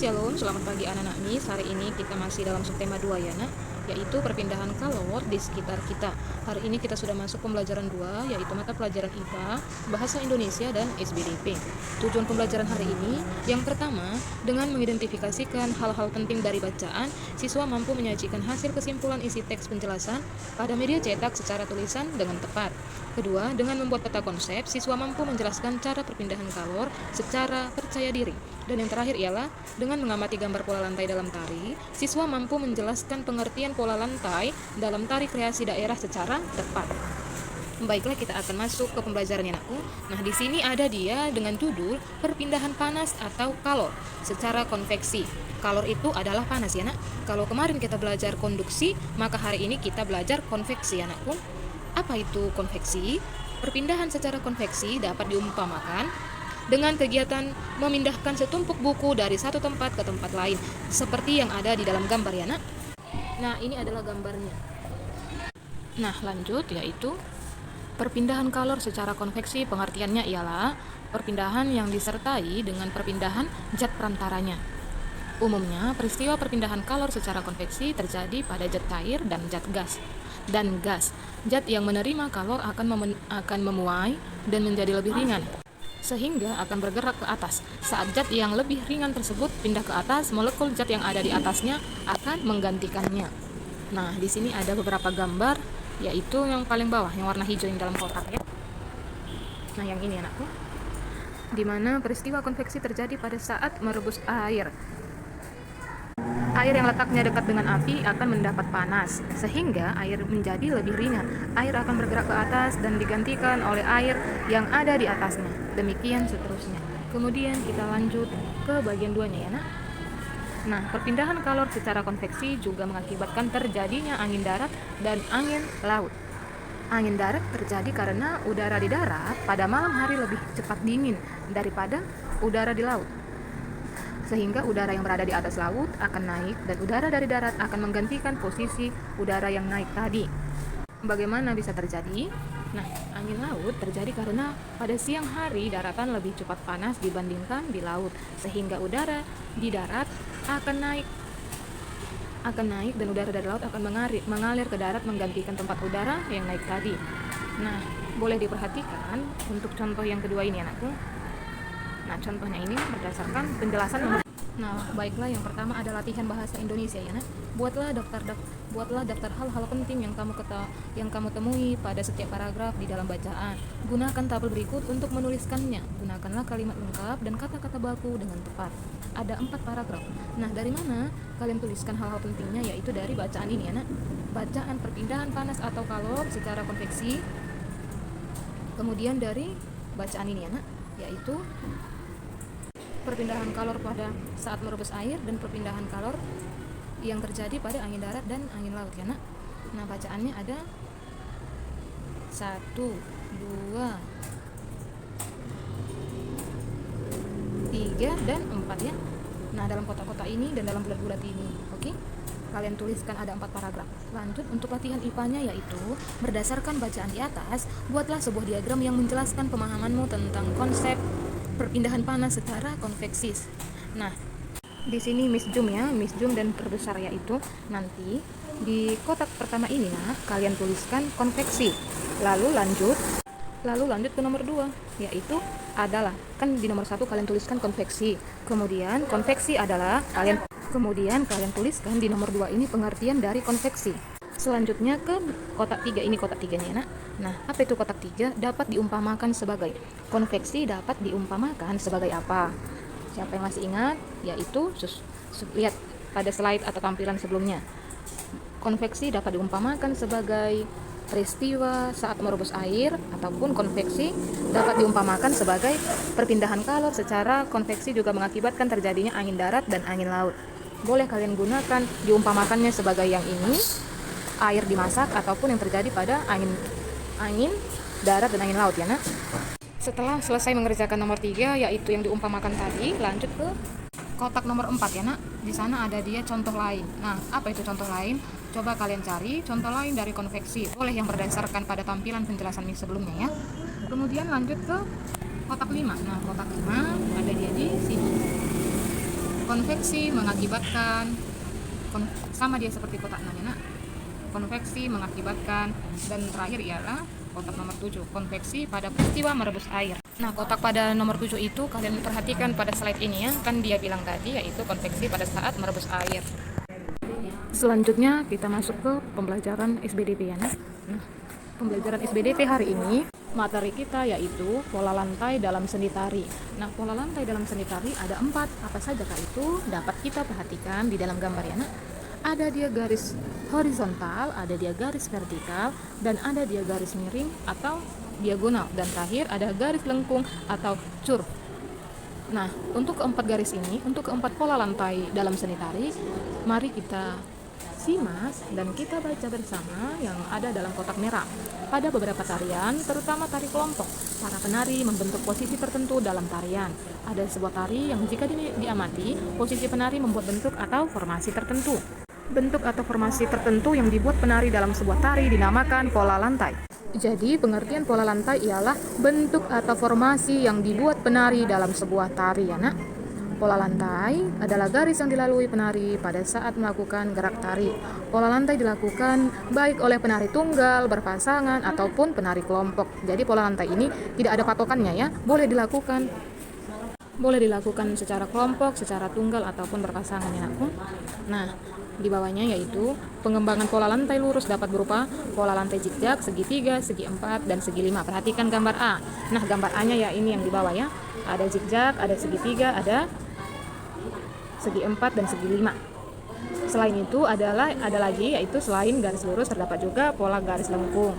Shalom, selamat pagi anak-anak MIS. Hari ini kita masih dalam subtema 2 ya nak, yaitu perpindahan kalor di sekitar kita. Hari ini kita sudah masuk pembelajaran 2, yaitu mata pelajaran IPA, Bahasa Indonesia, dan SBDP. Tujuan pembelajaran hari ini, yang pertama, dengan mengidentifikasikan hal-hal penting dari bacaan, siswa mampu menyajikan hasil kesimpulan isi teks penjelasan pada media cetak secara tulisan dengan tepat. Kedua, dengan membuat peta konsep, siswa mampu menjelaskan cara perpindahan kalor secara percaya diri. Dan yang terakhir ialah, dengan mengamati gambar pola lantai dalam tari, siswa mampu menjelaskan pengertian pola lantai dalam tari kreasi daerah secara tepat. Baiklah, kita akan masuk ke pembelajarannya anakku. Nah, di sini ada dia dengan judul perpindahan panas atau kalor secara konveksi. Kalor itu adalah panas ya nak. Kalau kemarin kita belajar konduksi, maka hari ini kita belajar konveksi anakku. Apa itu konveksi? Perpindahan secara konveksi dapat diumpamakan dengan kegiatan memindahkan setumpuk buku dari satu tempat ke tempat lain, seperti yang ada di dalam gambar ya nak. Nah, ini adalah gambarnya. Nah, lanjut, yaitu perpindahan kalor secara konveksi, pengertiannya ialah perpindahan yang disertai dengan perpindahan zat perantaranya. Umumnya, peristiwa perpindahan kalor secara konveksi terjadi pada zat cair dan zat gas. Zat yang menerima kalor akan memuai dan menjadi lebih ringan, sehingga akan bergerak ke atas. Saat zat yang lebih ringan tersebut pindah ke atas, molekul zat yang ada di atasnya akan menggantikannya. Nah, di sini ada beberapa gambar, yaitu yang paling bawah, yang warna hijau yang dalam kotak ya. Nah, yang ini anakku, di mana peristiwa konveksi terjadi pada saat merebus air. Air yang letaknya dekat dengan api akan mendapat panas, sehingga air menjadi lebih ringan. Air akan bergerak ke atas dan digantikan oleh air yang ada di atasnya. Demikian seterusnya. Kemudian kita lanjut ke bagian 2-nya ya nak. Nah, perpindahan kalor secara konveksi juga mengakibatkan terjadinya angin darat dan angin laut. Angin darat terjadi karena udara di darat pada malam hari lebih cepat dingin daripada udara di laut, sehingga udara yang berada di atas laut akan naik dan udara dari darat akan menggantikan posisi udara yang naik tadi. Bagaimana bisa terjadi? Nah, angin laut terjadi karena pada siang hari daratan lebih cepat panas dibandingkan di laut, sehingga udara di darat akan naik dan udara dari laut akan mengalir ke darat menggantikan tempat udara yang naik tadi. Nah, boleh diperhatikan untuk contoh yang kedua ini anakku. Nah, contohnya ini berdasarkan penjelasan. Nah, baiklah, yang pertama ada latihan bahasa Indonesia ya nak. Buatlah daftar hal-hal penting yang kamu temui pada setiap paragraf di dalam bacaan. Gunakan tabel berikut untuk menuliskannya. Gunakanlah kalimat lengkap dan kata-kata baku dengan tepat. Ada 4 paragraf. Nah, dari mana kalian tuliskan hal-hal pentingnya? Yaitu dari bacaan ini ya nak. Bacaan perpindahan panas atau kalor secara konveksi. Kemudian dari bacaan ini ya nak, yaitu perpindahan kalor pada saat merebus air dan perpindahan kalor yang terjadi pada angin darat dan angin laut ya nak. Nah, bacaannya ada 1, 2, 3, dan 4 ya. Nah, dalam kotak-kotak ini dan dalam bulat-bulat ini. Oke, kalian tuliskan ada 4 paragraf. Lanjut untuk latihan IPA-nya, yaitu berdasarkan bacaan di atas, buatlah sebuah diagram yang menjelaskan pemahamanmu tentang konsep perpindahan panas secara konveksi. Nah, di sini Miss Zoom dan perbesar, yaitu nanti di kotak pertama ini nah, kalian tuliskan konveksi. Lalu lanjut ke nomor 2, yaitu adalah, kan di nomor 1 kalian tuliskan konveksi. Kemudian konveksi adalah kemudian kalian tuliskan di nomor 2 ini pengertian dari konveksi. Selanjutnya ke kotak 3, ini kotak 3-nya nak. Nah, apa itu kotak 3? Dapat diumpamakan sebagai, konveksi dapat diumpamakan sebagai apa? Siapa yang masih ingat? Yaitu lihat pada slide atau tampilan sebelumnya. Konveksi dapat diumpamakan sebagai peristiwa saat merebus air, ataupun konveksi dapat diumpamakan sebagai perpindahan kalor secara konveksi juga mengakibatkan terjadinya angin darat dan angin laut. Boleh kalian gunakan diumpamakannya sebagai yang ini, air dimasak, ataupun yang terjadi pada angin darat dan angin laut ya nak. Setelah selesai mengerjakan nomor 3, yaitu yang diumpamakan tadi, lanjut ke kotak nomor 4 ya nak. Di sana ada dia contoh lain. Nah, apa itu contoh lain? Coba kalian cari contoh lain dari konveksi. Boleh yang berdasarkan pada tampilan penjelasan ini sebelumnya ya. Kemudian lanjut ke kotak 5. Nah, kotak 5 ada dia di sini. Konveksi mengakibatkan, sama dia seperti kotak 6 ya nak. Konveksi mengakibatkan, dan terakhir ialah kotak nomor 7, konveksi pada peristiwa merebus air. Nah, kotak pada nomor 7 itu kalian perhatikan pada slide ini ya, kan dia bilang tadi yaitu konveksi pada saat merebus air. Selanjutnya kita masuk ke pembelajaran SBDP ya nak. Nah, pembelajaran SBDP hari ini materi kita yaitu pola lantai dalam seni tari. Nah, pola lantai dalam seni tari ada 4. Apa saja kah itu? Dapat kita perhatikan di dalam gambar ya nak. Ada dia garis horizontal, ada dia garis vertikal, dan ada dia garis miring atau diagonal, dan terakhir ada garis lengkung atau curve. Nah, untuk keempat garis ini, untuk keempat pola lantai dalam seni tari, mari kita simak dan kita baca bersama yang ada dalam kotak merah. Pada beberapa tarian, terutama tari kelompok, para penari membentuk posisi tertentu dalam tarian. Ada sebuah tari yang jika diamati, posisi penari membuat bentuk atau formasi tertentu. Bentuk atau formasi tertentu yang dibuat penari dalam sebuah tari dinamakan pola lantai. Jadi, pengertian pola lantai ialah bentuk atau formasi yang dibuat penari dalam sebuah tari ya nak. Pola lantai adalah garis yang dilalui penari pada saat melakukan gerak tari. Pola lantai dilakukan baik oleh penari tunggal, berpasangan, ataupun penari kelompok. Jadi pola lantai ini tidak ada patokannya ya, boleh dilakukan secara kelompok, secara tunggal, ataupun berpasangan ya nak. Nah, di bawahnya yaitu pengembangan pola lantai lurus dapat berupa pola lantai zigzag, segitiga, segi 4, dan segi 5. Perhatikan gambar A. Nah, gambar A-nya ya ini yang di bawah ya. Ada zigzag, ada segitiga, ada segi 4, dan segi 5. Selain itu ada lagi yaitu selain garis lurus terdapat juga pola garis lengkung.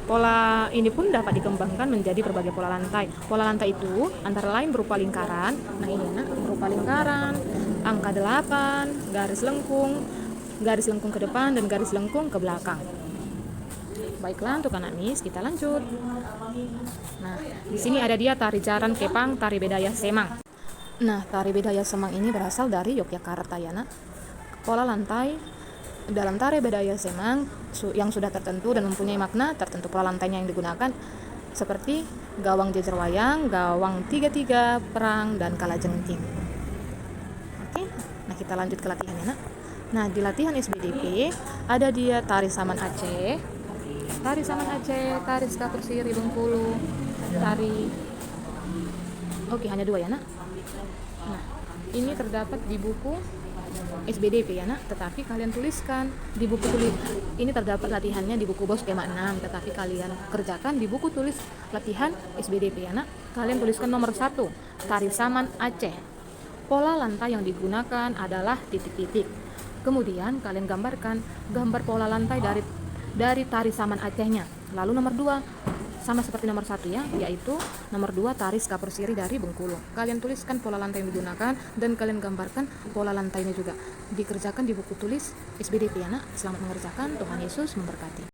Pola ini pun dapat dikembangkan menjadi berbagai pola lantai. Pola lantai itu antara lain berupa lingkaran. Nah, ini ya, berupa lingkaran, angka 8, garis lengkung ke depan, dan garis lengkung ke belakang. Baiklah, untuk anak Miss kita lanjut. Nah, di sini ada dia tari jaran kepang, tari bedaya semang. Nah, tari bedaya semang ini berasal dari Yogyakarta ya nak. Pola lantai dalam tari bedaya semang yang sudah tertentu dan mempunyai makna tertentu. Pola lantainya yang digunakan seperti gawang jejer wayang, gawang 3-3, perang, dan kalajengking. Oke, nah kita lanjut ke latihannya nak. Nah, di latihan SBDP ada dia tari Saman Aceh, tari Kapur Siri Bengkulu, hanya 2 ya nak. Nah, ini terdapat di buku SBDP ya nak, tetapi kalian tuliskan di buku ini terdapat latihannya di buku BOS skema 6, tetapi kalian kerjakan di buku tulis latihan SBDP ya nak. Kalian tuliskan nomor 1, tari Saman Aceh. Pola lantai yang digunakan adalah titik-titik. Kemudian kalian gambarkan gambar pola lantai dari tari Saman Acehnya. Lalu nomor 2 sama seperti nomor 1 ya, yaitu nomor 2 tari Kapur Siri dari Bengkulu. Kalian tuliskan pola lantai yang digunakan dan kalian gambarkan pola lantainya juga. Dikerjakan di buku tulis SBDP ya nak. Selamat mengerjakan, Tuhan Yesus memberkati.